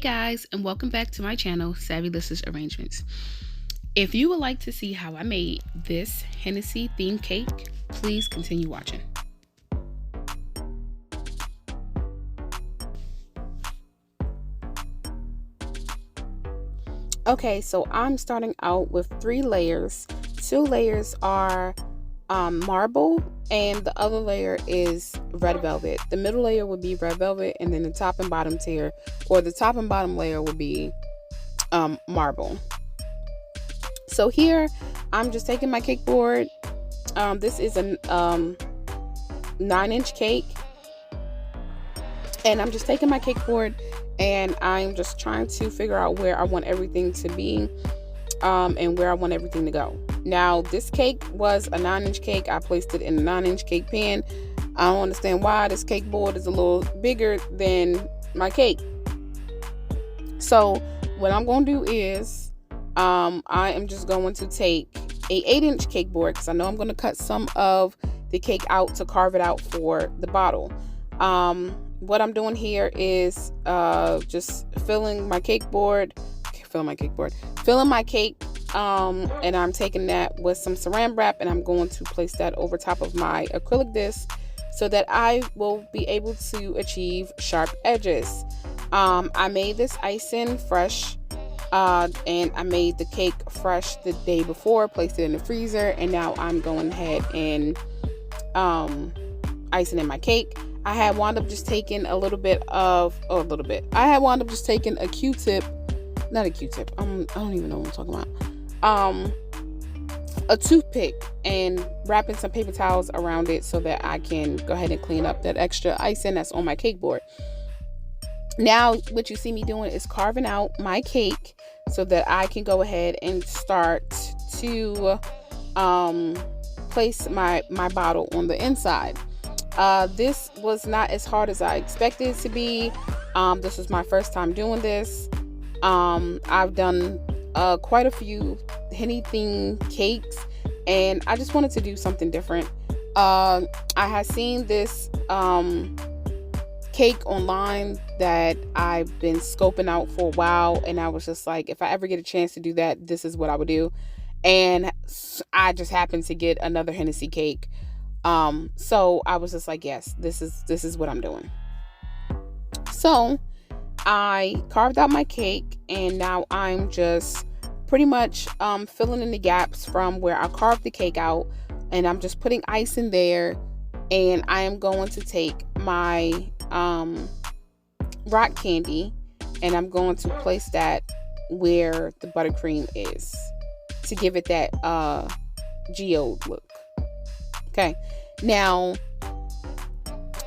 guys, and welcome back to my channel, Savvylicious Arrangements. If you would like to see how I made this Hennessey themed cake, please continue watching. Okay, so I'm starting out with 3 layers. 2 layers are marble, and the other layer is red velvet. The middle layer would be red velvet, and then the top and bottom tier, or the top and bottom layer, would be marble. So here I'm just taking my cake board. This is a 9-inch cake, and I'm just taking my cake board and I'm just trying to figure out where I want everything to be and where I want everything to go. Now, this cake was a 9-inch cake. I placed it in a 9-inch cake pan. I don't understand why this cake board is a little bigger than my cake. So what I'm going to do is I am just going to take a 8-inch cake board, because I know I'm going to cut some of the cake out to carve it out for the bottle. What I'm doing here is just filling my cake, and I'm taking that with some saran wrap, and I'm going to place that over top of my acrylic disc so that I will be able to achieve sharp edges. I made this icing fresh, and I made the cake fresh the day before, placed it in the freezer, and now I'm going ahead and icing in my cake. I had wound up just taking I had wound up just taking a Q-tip, not a Q-tip, I don't even know what I'm talking about. A toothpick, and wrapping some paper towels around it so that I can go ahead and clean up that extra icing that's on my cake board. Now, what you see me doing is carving out my cake so that I can go ahead and start to place my bottle on the inside. This was not as hard as I expected it to be. This was my first time doing this. I've done quite a few Henny themed cakes, and I just wanted to do something different. I had seen this cake online that I've been scoping out for a while, and I was just like, if I ever get a chance to do that, this is what I would do. And I just happened to get another Hennessey cake. So I was just like, yes, this is what I'm doing. So I carved out my cake, and now I'm just pretty much filling in the gaps from where I carved the cake out, and I'm just putting ice in there, and I am going to take my rock candy, and I'm going to place that where the buttercream is to give it that geode look. Okay, now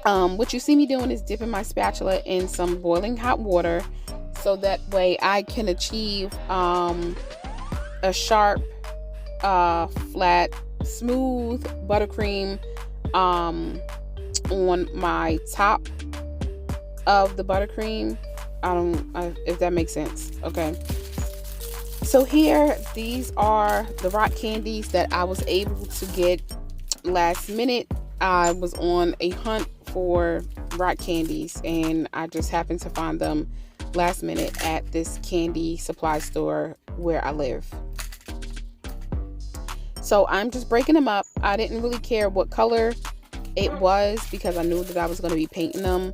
what you see me doing is dipping my spatula in some boiling hot water so that way I can achieve a sharp, flat, smooth buttercream on my top of the buttercream. If that makes sense. Okay, so here, these are the rock candies that I was able to get last minute. I was on a hunt for rock candies, and I just happened to find them last minute at this candy supply store where I live. So I'm just breaking them up. I didn't really care what color it was because I knew that I was going to be painting them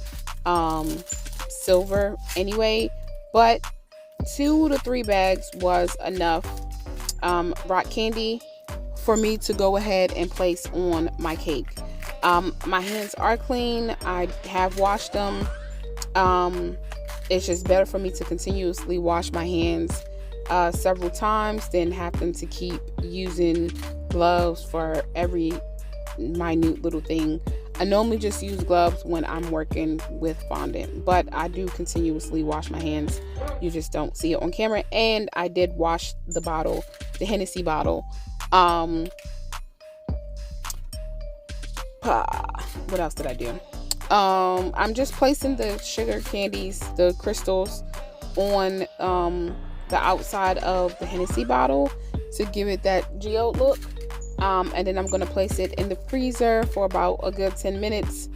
silver anyway, but 2 to 3 bags was enough rock candy for me to go ahead and place on my cake. My hands are clean. I have washed them. It's just better for me to continuously wash my hands several times than have them to keep using gloves for every minute little thing. I normally just use gloves when I'm working with fondant, but I do continuously wash my hands. You just don't see it on camera. And I did wash the bottle, the Hennessey bottle. What else did I do? I'm just placing the sugar candies, the crystals, on the outside of the Hennessey bottle to give it that geode look. And then I'm going to place it in the freezer for about a good 10 minutes.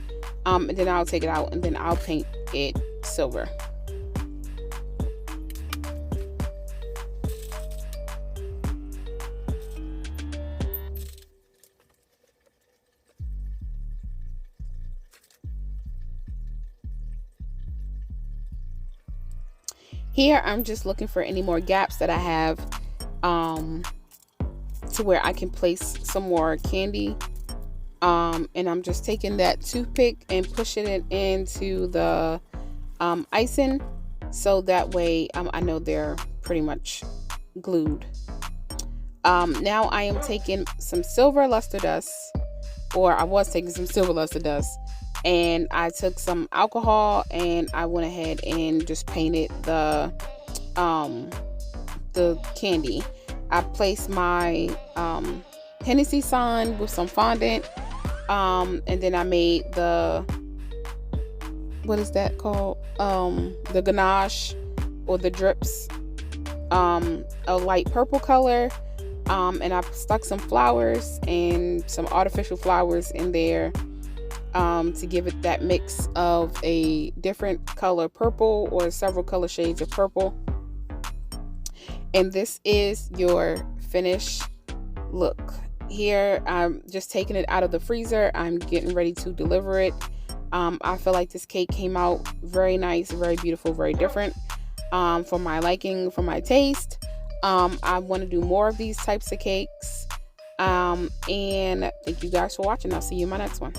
And then I'll take it out, and then I'll paint it silver. Here I'm just looking for any more gaps that I have to where I can place some more candy. And I'm just taking that toothpick and pushing it into the icing, so that way I know they're pretty much glued. Now I am taking some silver luster dust, or I was taking some silver luster dust, and I took some alcohol and I went ahead and just painted the candy. I placed my Hennessey sign with some fondant, and then I made the, what is that called? The ganache or the drips, a light purple color. And I stuck some flowers and some artificial flowers in there to give it that mix of a different color purple or several color shades of purple. And this is your finished look. Here I'm just taking it out of the freezer. I'm getting ready to deliver it. I feel like this cake came out very nice, very beautiful, very different, for my liking, for my taste. I want to do more of these types of cakes. And thank you guys for watching. I'll see you in my next one.